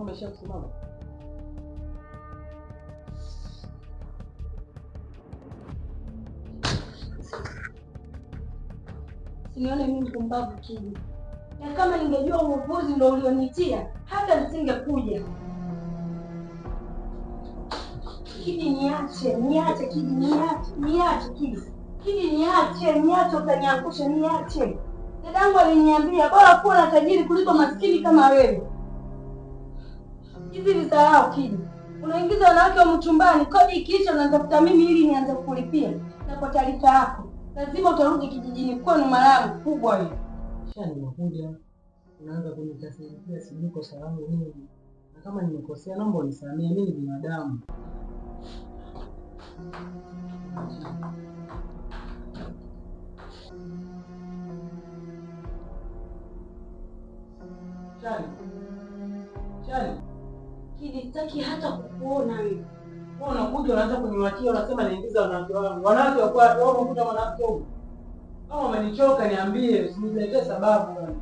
umeshakusimama? Sinione mimi mpumbavu Kidi. Na kama ningejua uongozi ndio ulionitia, hata nisingekuja. Kidi niache Kidi, niache Kidi. Kidi niache utaniangusha, niache. Dadangu aliniambia bora kuwa na tajiri kuliko maskini kama wewe. Hivi visalao Kidi. Unaingiza wanawake wa mchumbani, kodi ikiisha unatafuta mimi ili nianze kukulipia. Na kwa taarifa yako, lazima utarudi kijijini kwenu Malamu kubwa hiyo. Shani nimekuja. Unaanza kunitasaidia sijuko salamu mimi. Na kama nimekosea naomba unisamehe, mimi ni binadamu. Shani. Kidi sitaki hata kukuona wewe. Wewe unakuja unaanza kuniwatia unasema niingiza wanawake wangu. Wanawake wako wapi? Wewe unakuja mwanamke huko. Kama umenichoka niambie, usiniletee sababu bwana.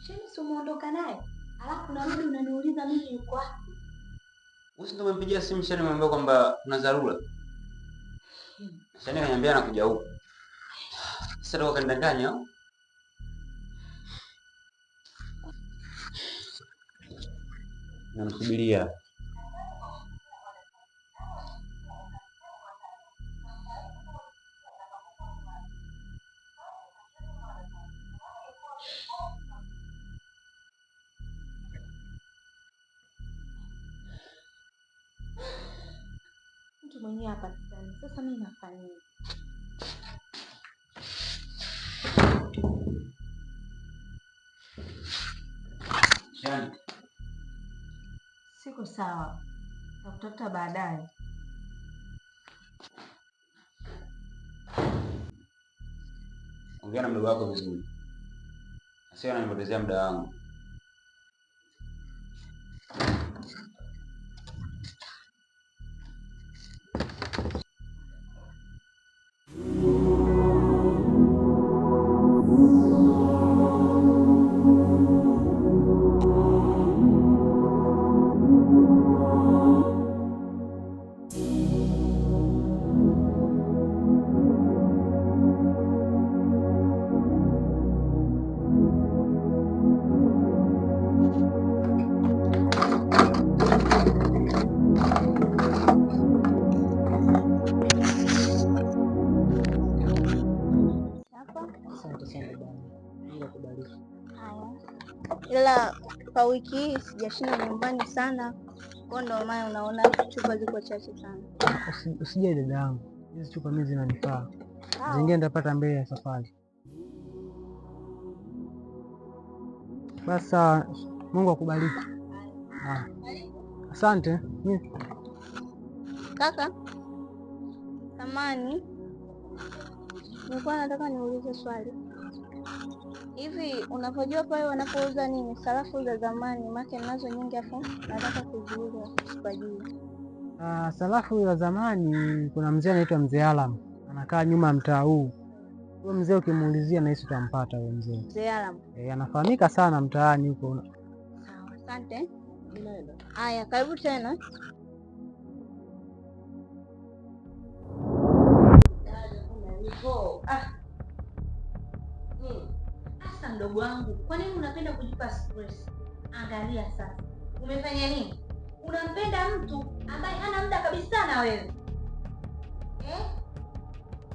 Shani si umeondoka naye? Alafu narudi unaniuliza mimi yuko wapi? Wewe ndio umempigia simu Shani mwambie kwamba kuna dharura. Shani ananiambia anakuja huko. Sasa ndio kaenda ndani au? Namsubiria. Mtu mwenyewe hapa ndani. Sasa mimi nafanya nini? Shani. Siko sawa. Nakutafuta baadaye. Ongea na mdogo wako vizuri. Asiwe ananipotezea muda wangu. Ila kwa wiki hii sijashinda nyumbani sana, kwa ndio maana unaona chupa ziko chache sana. Usije dada yangu, hizi chupa mimi zinanifaa. Zingine nitapata mbele ya safari. Basi Mungu akubariki. Asante. Kaka, samani, nilikuwa nataka niulize swali. Hivi unapojua pale wanapouza nini sarafu za zamani, maana nazo nyingi afu nataka kuziuza sipajui. Sarafu za zamani kuna mzee anaitwa Mzee Alam. Anakaa nyuma ya mtaa huu. Huyo mzee ukimuulizia nahisi utampata huyo mzee. Mzee Alam. Anafahamika sana mtaani huko. Sawa, asante. Haya, karibu tena. Sasa mdogo wangu, kwa nini unapenda kujipa stress? Angalia sasa. Umefanya nini? Unampenda mtu ambaye hana muda kabisa na wewe.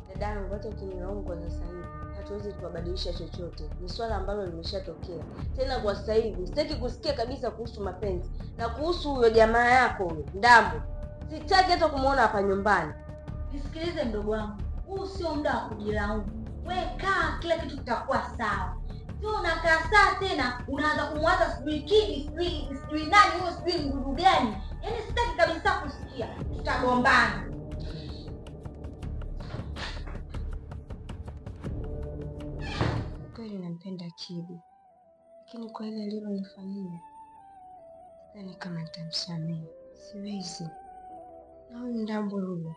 Dadangu, wacha kinilaumu kwa sasa hivi. Hatuwezi kubadilisha chochote. Ni swala ambalo limeshatokea. Tena kwa sasa hivi sitaki kusikia kabisa kuhusu mapenzi. Na kuhusu huyo jamaa yako huyo, Ndambo. Sitaki hata kumuona hapa nyumbani. Nisikilize mdogo wangu. Huu sio muda wa kujilaumu. Wewe kaa, kila kitu kitakuwa sawa. Sio unakaa saa tena unaanza kumwaza sijui Kidi, sijui nani huyo, sijui nguvu gani. Yaani sitaki kabisa kusikia. Tutagombana. kweli nampenda Kidi, lakini kwa ile alilonifanyia sidhani kama nitamsamehe. Siwezi. Na huyu Ndambwe huyo,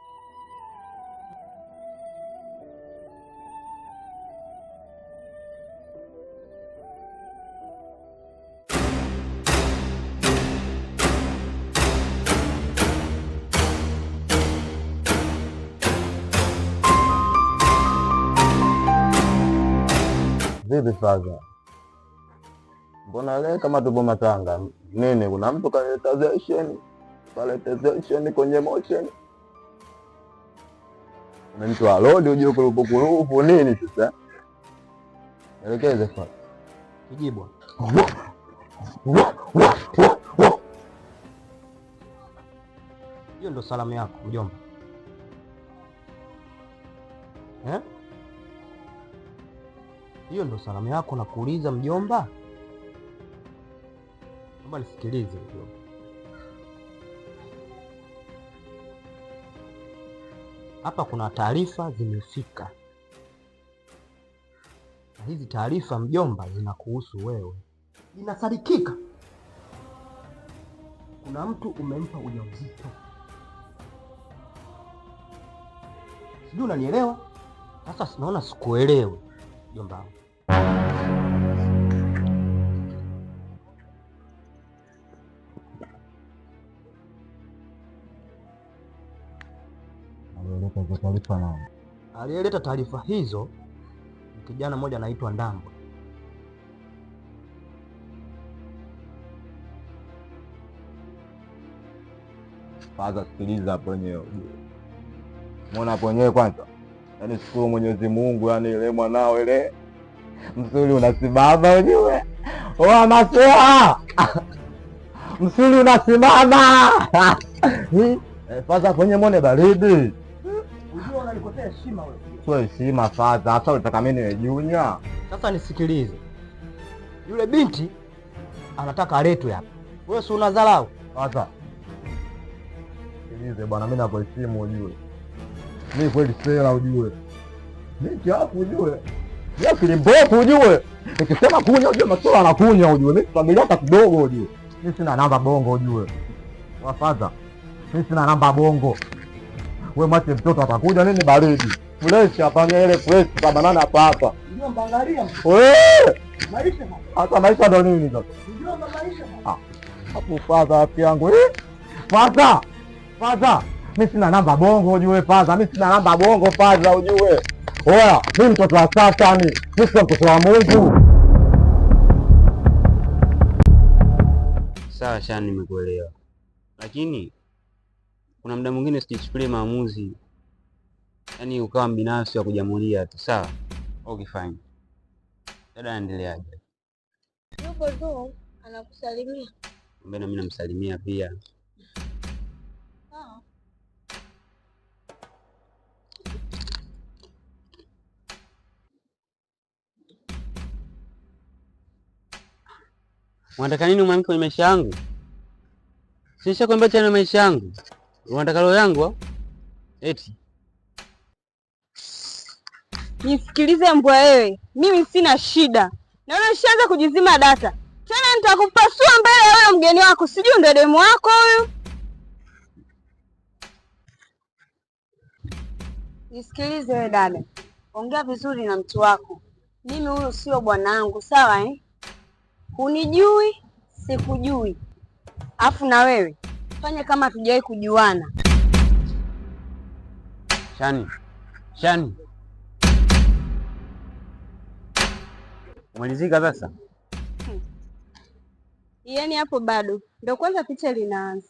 vipi faza? Mbona leo kama tupo matanga nini? Kuna mtu kaleta zesheni kwenye motion, mtu alodi uje kurupukurupu nini? Sasa elekeze faza. Kijibwa hiyo ndo salamu yako mjomba eh? Hiyo ndo salamu yako na kuuliza mjomba? Naomba nisikilize mjomba. Hapa kuna taarifa zimefika, na hizi taarifa mjomba zinakuhusu wewe. Inasadikika kuna mtu umempa ujauzito, sijui unanielewa? Sasa sinaona sikuelewe mjomba. Aliyeleta taarifa hizo ni kijana mmoja anaitwa Ndambwe. Faza, sikiliza hapo wenyewe. Muona hapo wenyewe kwanza. Yaani shukuru Mwenyezi Mungu, yaani ile mwanao ile msuli unasimama wenyewe. Oa masea. Msuli unasimama. Faza kwenye mwone baridi. Unajua unanikosea heshima wewe. Sio heshima Faza, hata unataka mimi niwe junior. Sasa nisikilize. Yule binti anataka aletwe hapa. Wewe si unadharau? Faza, sikilize bwana, mimi nakuheshimu ujue. Mimi kweli sela ujue. Binti hapo ujue. Yeye kilimbofu ujue. Nikisema kunya ujue masuala anakunya ujue. Mimi familia hata kidogo ujue. Mimi sina namba bongo ujue. Wafaza, mimi sina namba bongo. Wewe mwache mtoto atakuja nini baridi. Fresh hapa ile fresh kama nani hapa hapa. Ndio mbangalia. Wewe! Maisha hapa. Hata maisha ndo nini sasa? Ndio maisha hapa. Hapo Faza afi yangu. Faza! Faza! Mimi sina namba bongo ujue Faza. Mimi sina namba bongo Faza ujue. Oya, mimi mtoto wa Satani. Mimi sio mtoto wa Mungu. Sawa Shani, nimekuelewa. Lakini kuna muda mwingine sijichukulie maamuzi, yaani ukawa mbinafsi wa kujamulia tu, sawa? Ukifanya dada aendeleaje? yupo tu anakusalimia. Mbona mimi namsalimia pia? Sawa. Unataka nini mwanamke kwenye maisha yangu? Sishakwambia tena maisha yangu. Unataka roho yangu au? Eti nisikilize mbwa wewe, mimi sina shida. Naona ushaanza kujizima data. Tena nitakupasua mbele ya wewe mgeni wako. Sijui ndio demu wako huyu. Nisikilize wewe dada. Ongea vizuri na mtu wako. Mimi huyu sio bwanangu, sawa eh? Unijui, sikujui. Afu na wewe fanya kama hatujawahi kujuana. Shani. Umalizika sasa? Yaani hapo bado. Ndio kwanza picha linaanza.